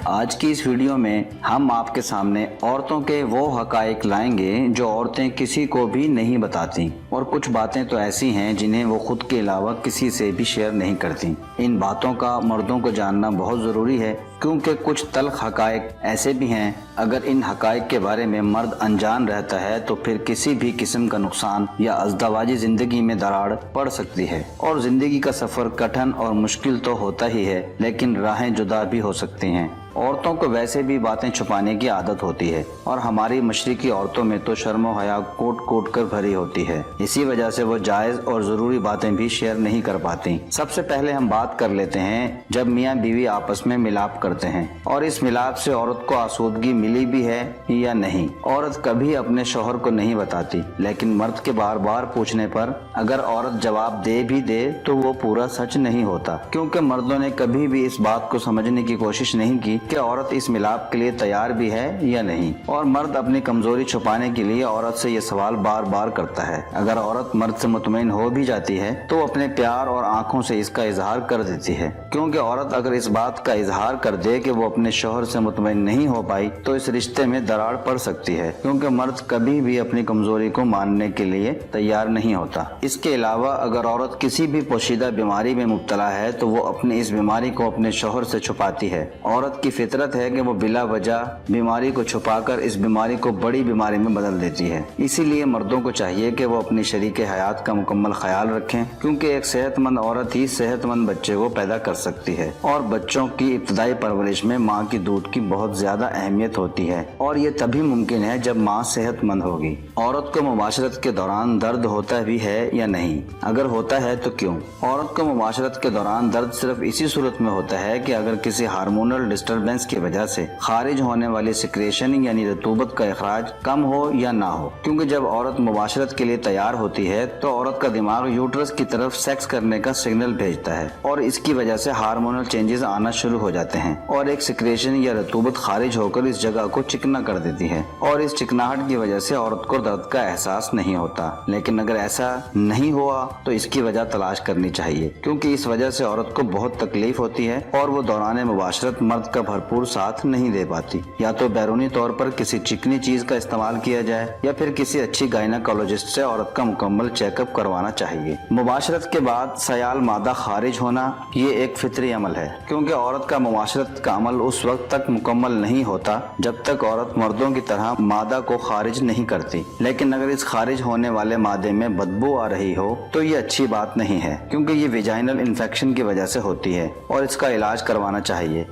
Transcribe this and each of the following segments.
آج کی اس ویڈیو میں ہم آپ کے سامنے عورتوں کے وہ حقائق لائیں گے جو عورتیں کسی کو بھی نہیں بتاتی، اور کچھ باتیں تو ایسی ہیں جنہیں وہ خود کے علاوہ کسی سے بھی شیئر نہیں کرتی۔ ان باتوں کا مردوں کو جاننا بہت ضروری ہے، کیونکہ کچھ تلخ حقائق ایسے بھی ہیں اگر ان حقائق کے بارے میں مرد انجان رہتا ہے تو پھر کسی بھی قسم کا نقصان یا ازدواجی زندگی میں دراڑ پڑ سکتی ہے، اور زندگی کا سفر کٹھن اور مشکل تو ہوتا ہی ہے، لیکن راہیں جدا بھی ہو سکتی ہیں۔ عورتوں کو ویسے بھی باتیں چھپانے کی عادت ہوتی ہے، اور ہماری مشرقی عورتوں میں تو شرم و حیا کوٹ کوٹ کر بھری ہوتی ہے۔ اسی وجہ سے وہ جائز اور ضروری باتیں بھی شیئر نہیں کر پاتی۔ سب سے پہلے ہم بات کر لیتے ہیں جب میاں بیوی آپس میں ملاپ کرتے ہیں، اور اس ملاپ سے عورت کو آسودگی ملی بھی ہے یا نہیں۔ عورت کبھی اپنے شوہر کو نہیں بتاتی، لیکن مرد کے بار بار پوچھنے پر اگر عورت جواب دے بھی دے تو وہ پورا سچ نہیں ہوتا، کیونکہ مردوں نے کبھی بھی اس بات کو سمجھنے کی کوشش نہیں کی کہ عورت اس ملاپ کے لیے تیار بھی ہے یا نہیں، اور مرد اپنی کمزوری چھپانے کے لیے عورت سے یہ سوال بار بار کرتا ہے۔ اگر عورت مرد سے مطمئن ہو بھی جاتی ہے تو وہ اپنے پیار اور آنکھوں سے اس کا اظہار کر دیتی ہے، کیونکہ عورت اگر اس بات کا اظہار کر دے کہ وہ اپنے شوہر سے مطمئن نہیں ہو پائی تو اس رشتے میں دراڑ پڑ سکتی ہے، کیونکہ مرد کبھی بھی اپنی کمزوری کو ماننے کے لیے تیار نہیں ہوتا۔ اس کے علاوہ اگر عورت کسی بھی پوشیدہ بیماری میں مبتلا ہے تو وہ اپنی اس بیماری کو اپنے شوہر سے چھپاتی ہے۔ عورت کی فطرت ہے کہ وہ بلا وجہ بیماری کو چھپا کر اس بیماری کو بڑی بیماری میں بدل دیتی ہے۔ اسی لیے مردوں کو چاہیے کہ وہ اپنی شریک حیات کا مکمل خیال رکھیں، کیونکہ ایک صحت مند عورت ہی صحت مند بچے کو پیدا کر سکتی ہے، اور بچوں کی ابتدائی پرورش میں ماں کی دودھ کی بہت زیادہ اہمیت ہوتی ہے، اور یہ تبھی ممکن ہے جب ماں صحت مند ہوگی۔ عورت کو مباشرت کے دوران درد ہوتا بھی ہے یا نہیں؟ اگر ہوتا ہے تو کیوں؟ عورت کو مباشرت کے دوران درد صرف اسی صورت میں ہوتا ہے کہ اگر کسی ہارمونل ڈسٹربنس کی وجہ سے خارج ہونے والی سیکریشن یعنی رطوبت کا اخراج کم ہو یا نہ ہو، کیونکہ جب عورت مباشرت کے لیے تیار ہوتی ہے تو عورت کا دماغ یوٹرس کی طرف سیکس کرنے کا سگنل بھیجتا ہے، اور اس کی وجہ سے ہارمونل چینجز آنا شروع ہو جاتے ہیں، اور ایک سیکریشن یا رطوبت خارج ہو کر اس جگہ کو چکنا کر دیتی ہے، اور اس چکناہٹ کی وجہ سے عورت کو درد کا احساس نہیں ہوتا۔ لیکن اگر ایسا نہیں ہوا تو اس کی وجہ تلاش کرنی چاہیے، کیونکہ اس وجہ سے عورت کو بہت تکلیف ہوتی ہے اور وہ دوران مباشرت مرد کا بھرپور ساتھ نہیں دے پاتی۔ یا تو بیرونی طور پر کسی چکنی چیز کا استعمال کیا جائے، یا پھر کسی اچھی گائنیکولوجسٹ سے عورت کا مکمل چیک اپ کروانا چاہیے۔ مباشرت کے بعد سیال مادہ خارج ہونا یہ ایک فطری عمل ہے، کیونکہ عورت کا مباشرت کا عمل اس وقت تک مکمل نہیں ہوتا جب تک عورت مردوں کی طرح مادہ کو خارج نہیں کرتی۔ لیکن اگر اس خارج ہونے والے مادے میں بدبو آ رہی ہو تو یہ اچھی بات نہیں ہے، کیونکہ یہ ویجائنل انفیکشن کی وجہ سے ہوتی ہے، اور اس کا علاج کروانا چاہیے۔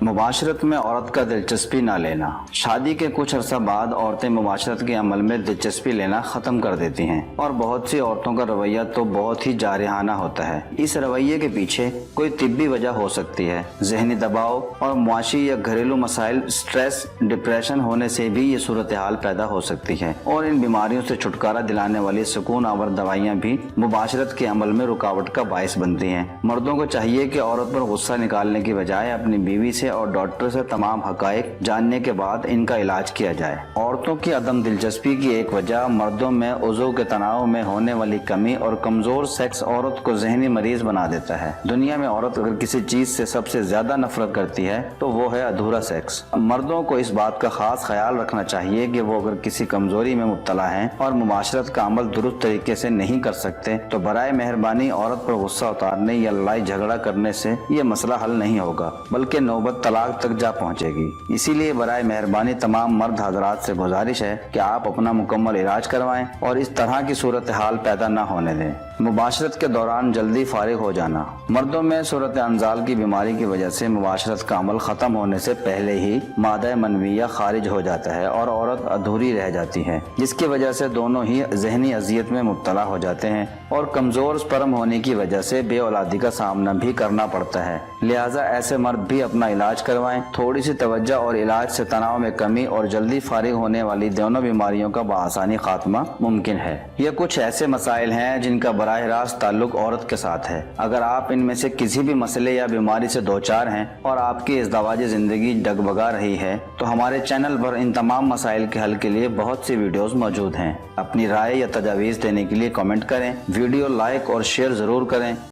مباشرت میں عورت کا دلچسپی نہ لینا۔ شادی کے کچھ عرصہ بعد عورتیں مباشرت کے عمل میں دلچسپی لینا ختم کر دیتی ہیں، اور بہت سی عورتوں کا رویہ تو بہت ہی جارحانہ ہوتا ہے۔ اس رویے کے پیچھے کوئی طبی وجہ ہو سکتی ہے، ذہنی دباؤ اور معاشی یا گھریلو مسائل، سٹریس، ڈپریشن ہونے سے بھی یہ صورتحال پیدا ہو سکتی ہے، اور ان بیماریوں سے چھٹکارا دلانے والی سکون آور دوائیاں بھی مباشرت کے عمل میں رکاوٹ کا باعث بنتی ہیں۔ مردوں کو چاہیے کہ عورت پر غصہ نکالنے کی بجائے اپنی بیوی سے اور ڈاکٹر سے تمام حقائق جاننے کے بعد ان کا علاج کیا جائے۔ عورتوں کی عدم دلچسپی کی ایک وجہ مردوں میں عضو کے تناؤ میں ہونے والی کمی اور کمزور سیکس عورت کو ذہنی مریض بنا دیتا ہے۔ دنیا میں عورت اگر کسی چیز سے سب سے زیادہ نفرت کرتی ہے تو وہ ہے ادھورا سیکس۔ مردوں کو اس بات کا خاص خیال رکھنا چاہیے کہ وہ اگر کسی کمزوری میں مبتلا ہیں اور مباشرت کا عمل درست طریقے سے نہیں کر سکتے تو برائے مہربانی عورت پر غصہ اتارنے یا لڑائی جھگڑا کرنے سے یہ مسئلہ حل نہیں ہوگا، بلکہ نوبت طلاق تک جا پہنچے گی۔ اسی لیے برائے مہربانی تمام مرد حضرات سے گزارش ہے کہ آپ اپنا مکمل علاج کروائیں اور اس طرح کی صورتحال پیدا نہ ہونے دیں۔ مباشرت کے دوران جلدی فارغ ہو جانا۔ مردوں میں صورت انزال کی بیماری کی وجہ سے مباشرت کا عمل ختم ہونے سے پہلے ہی مادہ منویہ خارج ہو جاتا ہے اور عورت ادھوری رہ جاتی ہے، جس کی وجہ سے دونوں ہی ذہنی اذیت میں مبتلا ہو جاتے ہیں، اور کمزور سپرم ہونے کی وجہ سے بے اولادی کا سامنا بھی کرنا پڑتا ہے۔ لہٰذا ایسے مرد بھی اپنا علاج کروائیں۔ تھوڑی سی توجہ اور علاج سے تناؤ میں کمی اور جلدی فارغ ہونے والی دونوں بیماریوں کا بآسانی خاتمہ ممکن ہے۔ یہ کچھ ایسے مسائل ہیں جن کا براہ راست تعلق عورت کے ساتھ ہے۔ اگر آپ ان میں سے کسی بھی مسئلے یا بیماری سے دوچار ہیں اور آپ کی ازدواجی زندگی ڈگمگا رہی ہے تو ہمارے چینل پر ان تمام مسائل کے حل کے لیے بہت سی ویڈیوز موجود ہیں۔ اپنی رائے یا تجاویز دینے کے لیے کامنٹ کریں، ویڈیو لائک اور شیئر ضرور کریں۔